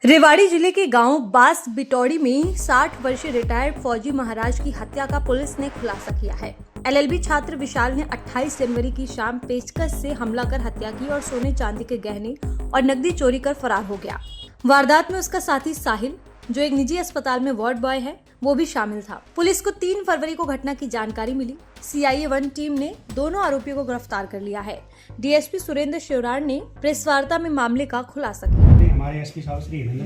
रेवाड़ी जिले के गांव बास बिटौड़ी में 60 वर्षीय रिटायर्ड फौजी महाराज की हत्या का पुलिस ने खुलासा किया है। एलएलबी छात्र विशाल ने 28 जनवरी की शाम पेचकस से हमला कर हत्या की और सोने चांदी के गहने और नकदी चोरी कर फरार हो गया। वारदात में उसका साथी साहिल, जो एक निजी अस्पताल में वार्ड बॉय है, वो भी शामिल था। पुलिस को 3 फरवरी को घटना की जानकारी मिली। सीआईए 1 टीम ने दोनों आरोपियों को गिरफ्तार कर लिया है। डीएसपी सुरेंद्र शिवरार ने प्रेस वार्ता में मामले का खुलासा किया। हमारे एसपी साहब श्री हेमेंद्र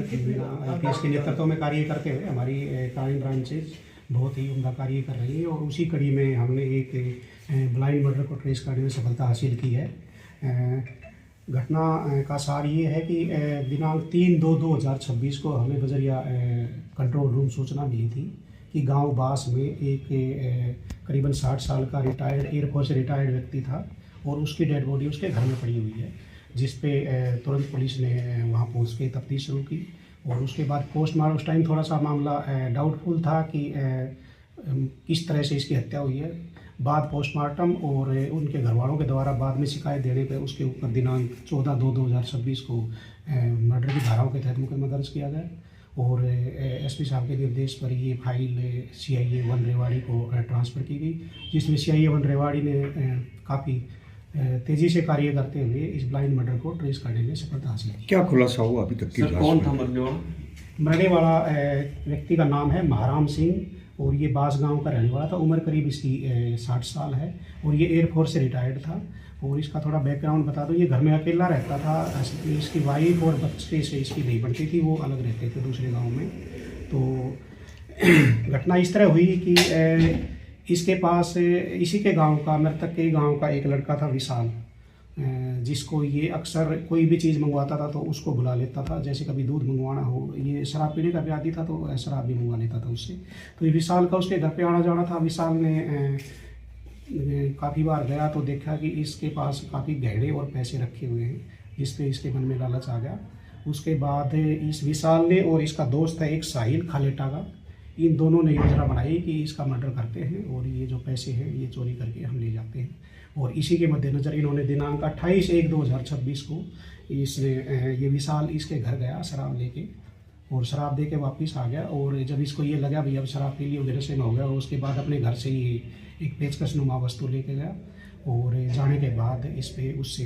आईपीएस के नेतृत्व में कार्य करते हुए हमारी क्राइम ब्रांचेज बहुत ही उम्दा कार्य कर रही है और उसी कड़ी में हमने एक ब्लाइंड मर्डर को ट्रेस करने में सफलता हासिल की है। घटना का सार ये है कि दिनांक 3/2/2026 को हमें बजरिया कंट्रोल रूम सूचना मिली थी कि गांव बास में एक करीबन 60 साल का रिटायर्ड एयरफोर्स रिटायर्ड व्यक्ति था और उसकी डेड बॉडी उसके घर में पड़ी हुई है, जिस पे तुरंत पुलिस ने वहां पहुंच के तफ्तीश शुरू की और उसके बाद पोस्टमार्टम। उस टाइम थोड़ा सा मामला डाउटफुल था कि किस तरह से इसकी हत्या हुई है। बाद पोस्टमार्टम और उनके घर वालों के द्वारा बाद में शिकायत देने पर उसके ऊपर दिनांक 14/2/2026 को मर्डर की धाराओं के तहत मुकदमा दर्ज किया गया और एसपी साहब के निर्देश पर ये फाइल सीआईए 1 रेवाड़ी को ट्रांसफ़र की गई, जिसमें सीआईए 1 रेवाड़ी ने काफ़ी तेजी से कार्य करते हुए इस ब्लाइंड मर्डर को ट्रेस करने में सफलता हासिल की। क्या खुलासा हुआ अभी तक की जांच में? कौन था मरने वाला? मरने वाला व्यक्ति का नाम है महाराम सिंह और ये बास गांव का रहने वाला था। उम्र करीब इसकी 60 साल है और ये एयरफोर्स से रिटायर्ड था। और इसका थोड़ा बैकग्राउंड बता दो, ये घर में अकेला रहता था। इसकी वाइफ और बच्चे से इसकी नहीं बनती थी, वो अलग रहते थे दूसरे गाँव में। तो घटना इस तरह हुई कि इसके पास इसी के गांव का, मृतक के गांव का एक लड़का था विशाल, जिसको ये अक्सर कोई भी चीज़ मंगवाता था तो उसको बुला लेता था। जैसे कभी दूध मंगवाना हो, ये शराब पीने का भी आदी था तो शराब भी मंगवा लेता था उससे। तो ये विशाल का उसके घर पे आना जाना था। विशाल ने काफ़ी बार गया तो देखा कि इसके पास काफ़ी गहने और पैसे रखे हुए हैं, जिस पे इसके मन में लालच आ गया। उसके बाद इस विशाल ने और इसका दोस्त है एक साहिल खालेटा का, इन दोनों ने योजना बनाई कि इसका मर्डर करते हैं और ये जो पैसे हैं ये चोरी करके हम ले जाते हैं। और इसी के मद्देनज़र इन्होंने दिनांक 28/1/2026 को इसने ये विशाल इसके घर गया शराब लेके और शराब दे के वापस आ गया। और जब इसको ये लगा भाई अब शराब पी ली वगैरह से में हो गया, और उसके बाद अपने घर से ये एक पेचकस नुमा वस्तु लेके गया और जाने के बाद इस पे उससे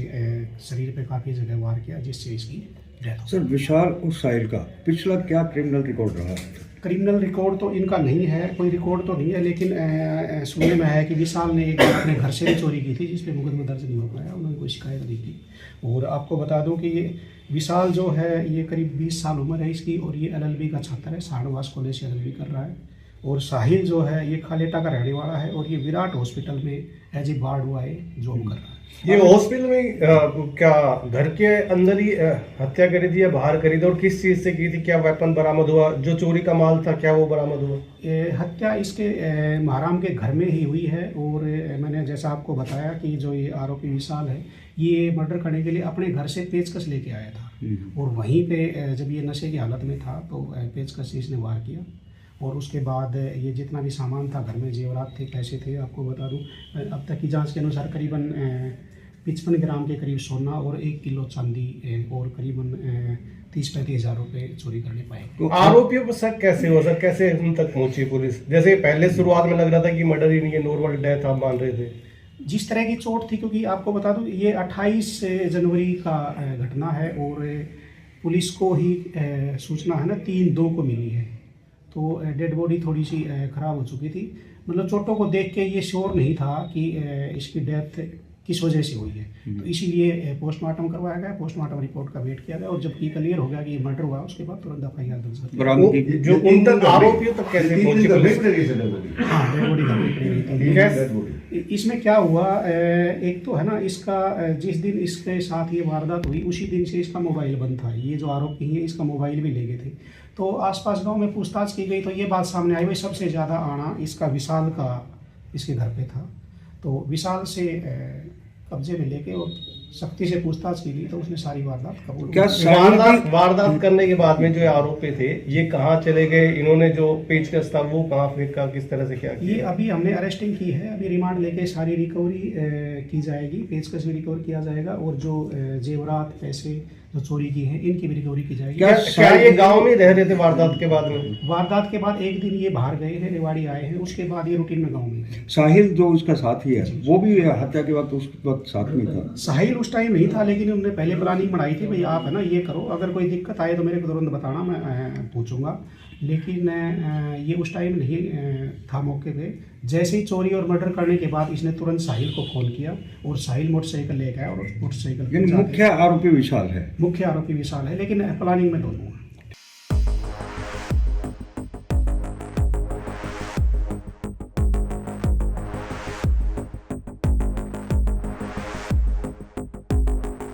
शरीर पे काफ़ी जगह वार किया, जिससे इसकी डेथ हो। सर, विशाल और साहिल का पिछला क्या क्रिमिनल रिकॉर्ड रहा? क्रिमिनल रिकॉर्ड तो इनका नहीं है, कोई रिकॉर्ड तो नहीं है, लेकिन सुनने में है कि विशाल ने एक बार अपने घर से भी चोरी की थी, जिस पे मुकदमा दर्ज नहीं हो पाया, उन्होंने कोई शिकायत नहीं की। और आपको बता दूं कि ये विशाल जो है ये करीब 20 साल उम्र है इसकी और ये एलएलबी का छात्र है, शाहनवाज कॉलेज से एलएलबी कर रहा है। और साहिल जो है ये खालेटा का रहने वाला है और ये विराट हॉस्पिटल में as a ward boy job कर रहा है। ये हॉस्पिटल में क्या घर के अंदर ही हत्या करी थी या बाहर करी थी और किस चीज से की थी? क्या वेपन बरामद हुआ? जो चोरी का माल था क्या वो बरामद हुआ? हत्या इसके महाराम के घर में ही हुई है। और मैंने जैसा आपको बताया कि जो ये आरोपी विशाल है ये मर्डर करने के लिए अपने घर से पेचकस लेके आया था और वहीं पे जब ये नशे की हालत में था तो पेचकस से इसने वार किया। और उसके बाद ये जितना भी सामान था घर में, जेवरात थे, पैसे थे, आपको बता दूं अब तक की जांच के अनुसार करीबन 55 ग्राम के करीब सोना और 1 किलो चांदी और करीबन 30-35 हज़ार रुपये चोरी करने पाए। तो आरोपियों पर शक कैसे हुआ सर? कैसे उन तक पहुंची पुलिस? जैसे पहले शुरुआत में लग रहा था कि मर्डर ही नहीं है, नॉर्मल डेथ आप मान रहे थे। जिस तरह की चोट थी, क्योंकि आपको बता दूं ये 28 जनवरी का घटना है और पुलिस को ही सूचना है ना 3/2 को मिली है, तो डेड बॉडी थोड़ी सी ख़राब हो चुकी थी। मतलब चोटों को देख के ये श्योर नहीं था कि इसकी डेथ किस वजह से हुई है, तो इसीलिए पोस्टमार्टम करवाया गया। पोस्टमार्टम रिपोर्ट का वेट किया गया और जब क्लियर हो गया कि ये मर्डर हुआ उसके बाद तुरंत एफआईआर दर्ज कर दी। जो उन तक आरोपियों तक कैसे पहुंची पुलिस? हाँ, डेड बॉडी घर में पड़ी थी। इसमें क्या हुआ, एक तो है ना इसका जिस दिन इसके साथ ये वारदात हुई उसी दिन से इसका मोबाइल बंद था। ये जो आरोपी है इसका मोबाइल भी ले गए थे। तो आसपास गांव में पूछताछ की गई तो ये बात सामने आई, भाई सबसे ज़्यादा आना इसका विशाल का इसके घर पे था। तो विशाल से कब्जे में लेके और सख्ती से पूछताछ की गई तो उसने सारी वारदात कबूल। क्या वारदात करने के बाद में जो आरोपी थे ये कहाँ चले गए? इन्होंने जो पेचकस था वो कहाँ फेंका? किस तरह से क्या किया? ये अभी हमने अरेस्टिंग की है, अभी रिमांड लेके सारी रिकवरी की जाएगी, पेचकस भी रिकवर किया जाएगा और जो जेवरात, पैसे, जो चोरी की है इनकी भी रिकवरी की जाएगी। क्या ये गांव में रह रहे थे वारदात के बाद में? वारदात के बाद एक दिन ये बाहर गए हैं, रेवाड़ी आए हैं, उसके बाद ये रूटीन में गाँव में थे। साहिल जो उसका साथी है वो भी हत्या के वक्त उस वक्त साथ में था। साहिल उस टाइम नहीं था, लेकिन उन्होंने पहले प्लानिंग बनाई थी, भाई आप है ना ये करो, अगर कोई दिक्कत आए तो मेरे को तुरंत बताना, मैं पूछूंगा। लेकिन ये उस टाइम नहीं था मौके पे। जैसे ही चोरी और मर्डर करने के बाद इसने तुरंत साहिल को फोन किया और साहिल मोटरसाइकिल ले गया और मोटरसाइकिल मुख्य आरोपी विशाल है। मुख्य आरोपी विशाल है, लेकिन प्लानिंग में दोनों हैं।